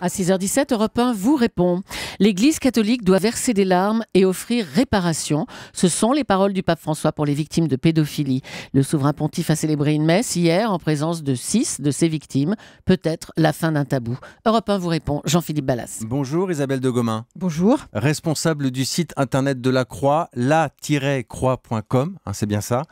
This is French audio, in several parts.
À 6h17, Europe 1 vous répond. L'Église catholique doit verser des larmes et offrir réparation. Ce sont les paroles du pape François pour les victimes de pédophilie. Le souverain pontife a célébré une messe hier en présence de 6 de ces victimes. Peut-être la fin d'un tabou. Europe 1 vous répond, Jean-Philippe Ballas. Bonjour Isabelle de Gomain. Bonjour. Responsable du site internet de la Croix, la-croix.com, c'est bien ça.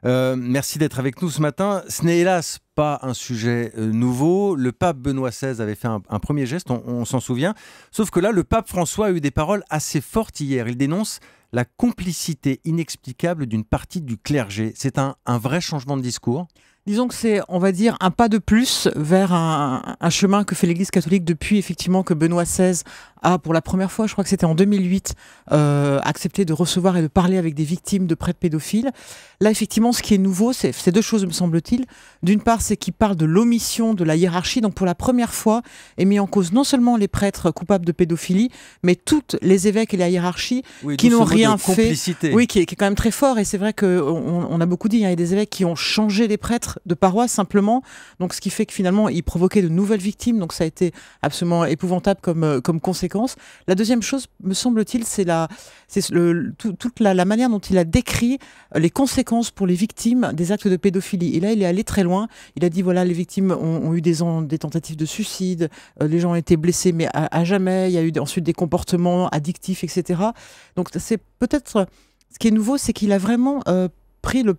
Merci d'être avec nous ce matin. Ce n'est hélas pas un sujet nouveau. Le pape Benoît XVI avait fait un premier geste, on s'en souvient. Sauf que là, le pape François a eu des paroles assez fortes hier. Il dénonce la complicité inexplicable d'une partie du clergé. C'est un vrai changement de discours. Disons que c'est, on va dire, un pas de plus vers un chemin que fait l'Église catholique depuis effectivement que Benoît XVI a, pour la première fois, je crois que c'était en 2008, accepté de recevoir et de parler avec des victimes de prêtres pédophiles. Là, effectivement, ce qui est nouveau, c'est deux choses, me semble-t-il. D'une part, c'est qu'il parle de l'omission de la hiérarchie. Donc, pour la première fois, est mis en cause non seulement les prêtres coupables de pédophilie, mais toutes les évêques et la hiérarchie qui n'ont rien fait. Oui, qui est quand même très fort. Et c'est vrai qu'on a beaucoup dit, il y a des évêques qui ont changé les prêtres de paroisse simplement. Donc, ce qui fait que finalement, ils provoquaient de nouvelles victimes. Donc, ça a été absolument épouvantable comme conséquence. La deuxième chose, me semble-t-il, c'est toute la manière dont il a décrit les conséquences pour les victimes des actes de pédophilie. Et là, il est allé très loin. Il a dit, voilà, les victimes ont eu des tentatives de suicide, les gens ont été blessés, mais à jamais. Il y a eu ensuite des comportements addictifs, etc. Donc, c'est peut-être... Ce qui est nouveau, c'est qu'il a vraiment... pris le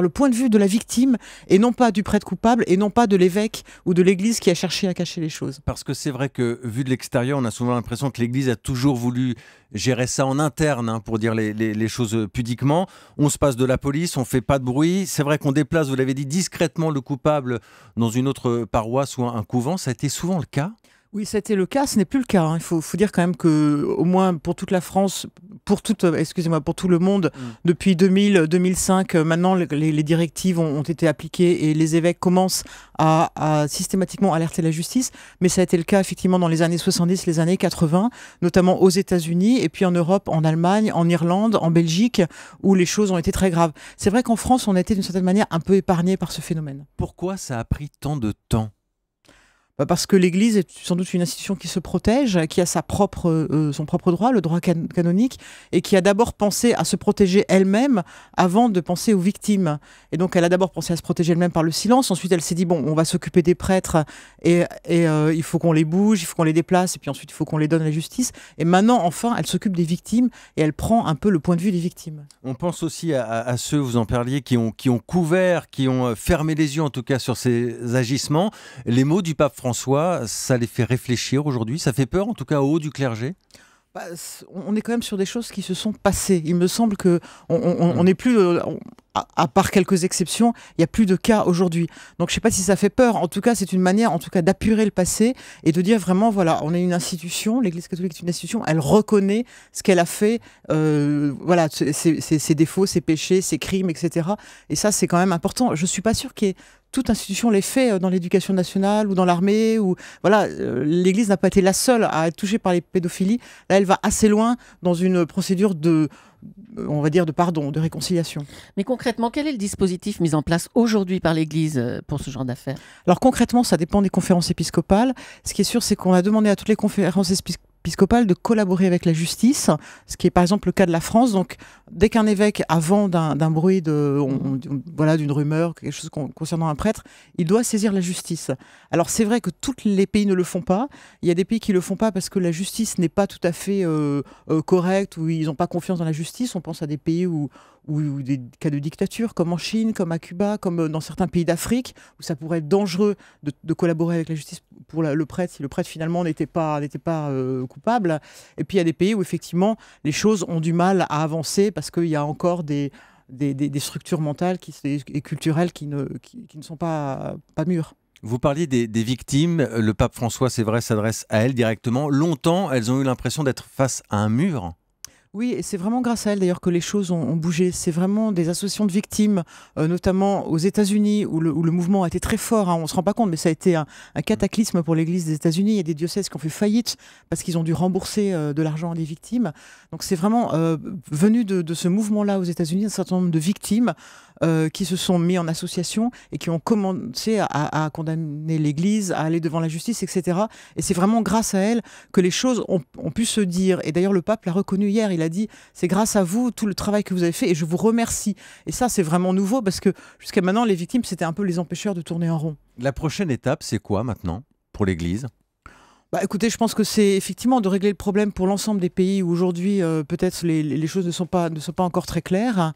point de vue de la victime et non pas du prêtre coupable et non pas de l'évêque ou de l'église qui a cherché à cacher les choses. Parce que c'est vrai que vu de l'extérieur, on a souvent l'impression que l'église a toujours voulu gérer ça en interne, pour dire les choses pudiquement. On se passe de la police, on fait pas de bruit. C'est vrai qu'on déplace, vous l'avez dit, discrètement le coupable dans une autre paroisse ou un couvent. Ça a été souvent le cas ? Oui, ça a été le cas, ce n'est plus le cas. Il faut dire quand même que, au moins pour toute la France, pour tout le monde, depuis 2000-2005, maintenant les directives ont été appliquées et les évêques commencent à systématiquement alerter la justice. Mais ça a été le cas effectivement dans les années 70, les années 80, notamment aux États-Unis et puis en Europe, en Allemagne, en Irlande, en Belgique, où les choses ont été très graves. C'est vrai qu'en France, on a été d'une certaine manière un peu épargné par ce phénomène. Pourquoi ça a pris tant de temps ? Parce que l'Église est sans doute une institution qui se protège, qui a son propre droit, le droit canonique, et qui a d'abord pensé à se protéger elle-même avant de penser aux victimes. Et donc elle a d'abord pensé à se protéger elle-même par le silence, ensuite elle s'est dit, bon, on va s'occuper des prêtres, et il faut qu'on les bouge, il faut qu'on les déplace, et puis ensuite il faut qu'on les donne à la justice. Et maintenant, enfin, elle s'occupe des victimes, et elle prend un peu le point de vue des victimes. On pense aussi à ceux, vous en parliez, qui ont couvert, qui ont fermé les yeux en tout cas sur ces agissements. Les mots du pape François, ça les fait réfléchir aujourd'hui? Ça fait peur, en tout cas au haut du clergé? On est quand même sur des choses qui se sont passées. Il me semble qu'on n'est plus, à part quelques exceptions, il n'y a plus de cas aujourd'hui. Donc je ne sais pas si ça fait peur. En tout cas, c'est une manière d'apurer le passé et de dire vraiment, voilà, on est une institution, l'Église catholique est une institution, elle reconnaît ce qu'elle a fait, voilà, ses défauts, ses péchés, ses crimes, etc. Et ça, c'est quand même important. Je ne suis pas sûre qu'il y ait toute institution l'ait fait dans l'éducation nationale ou dans l'armée. Voilà, l'Église n'a pas été la seule à être touchée par les pédophilies. Là, elle va assez loin dans une procédure de pardon, de réconciliation. Mais concrètement, quel est le dispositif mis en place aujourd'hui par l'Église pour ce genre d'affaires? Alors concrètement, ça dépend des conférences épiscopales. Ce qui est sûr, c'est qu'on a demandé à toutes les conférences épiscopale de collaborer avec la justice, ce qui est par exemple le cas de la France. Donc, dès qu'un évêque a vent d'un bruit, d'une rumeur, quelque chose concernant un prêtre, il doit saisir la justice. Alors, c'est vrai que tous les pays ne le font pas. Il y a des pays qui ne le font pas parce que la justice n'est pas tout à fait correcte, où ils n'ont pas confiance dans la justice. On pense à des pays où des cas de dictature, comme en Chine, comme à Cuba, comme dans certains pays d'Afrique, où ça pourrait être dangereux de collaborer avec la justice pour le prêtre, si le prêtre finalement n'était pas coupable. Et puis il y a des pays où effectivement les choses ont du mal à avancer parce qu'il y a encore des structures mentales et culturelles qui ne sont pas mûres. Vous parliez des victimes. Le pape François, c'est vrai, s'adresse à elles directement. Longtemps, elles ont eu l'impression d'être face à un mur. Oui, et c'est vraiment grâce à elle d'ailleurs que les choses ont bougé. C'est vraiment des associations de victimes, notamment aux États-Unis, où le mouvement a été très fort. On ne se rend pas compte, mais ça a été un cataclysme pour l'Église des États-Unis. Il y a des diocèses qui ont fait faillite parce qu'ils ont dû rembourser de l'argent à des victimes. Donc c'est vraiment venu de ce mouvement-là aux États-Unis, un certain nombre de victimes qui se sont mis en association et qui ont commencé à condamner l'Église, à aller devant la justice, etc. Et c'est vraiment grâce à elles que les choses ont pu se dire. Et d'ailleurs, le pape l'a reconnu hier. Il a dit, c'est grâce à vous, tout le travail que vous avez fait, et je vous remercie. Et ça, c'est vraiment nouveau parce que jusqu'à maintenant, les victimes, c'était un peu les empêcheurs de tourner en rond. La prochaine étape, c'est quoi maintenant pour l'Église ? Bah, écoutez, je pense que c'est effectivement de régler le problème pour l'ensemble des pays où aujourd'hui, peut-être les choses ne sont pas encore très claires.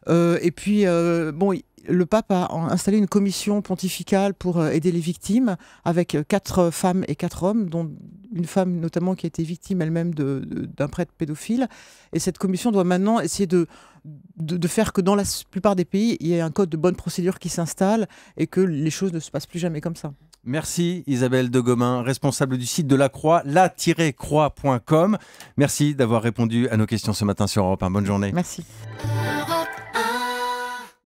Et puis, le pape a installé une commission pontificale pour aider les victimes, avec 4 femmes et 4 hommes, dont une femme notamment qui a été victime elle-même d'un prêtre pédophile. Et cette commission doit maintenant essayer de faire que dans la plupart des pays, il y ait un code de bonne procédure qui s'installe et que les choses ne se passent plus jamais comme ça. Merci Isabelle de Gomin, responsable du site de la Croix, la-croix.com. Merci d'avoir répondu à nos questions ce matin sur Europe 1. Bonne journée. Merci.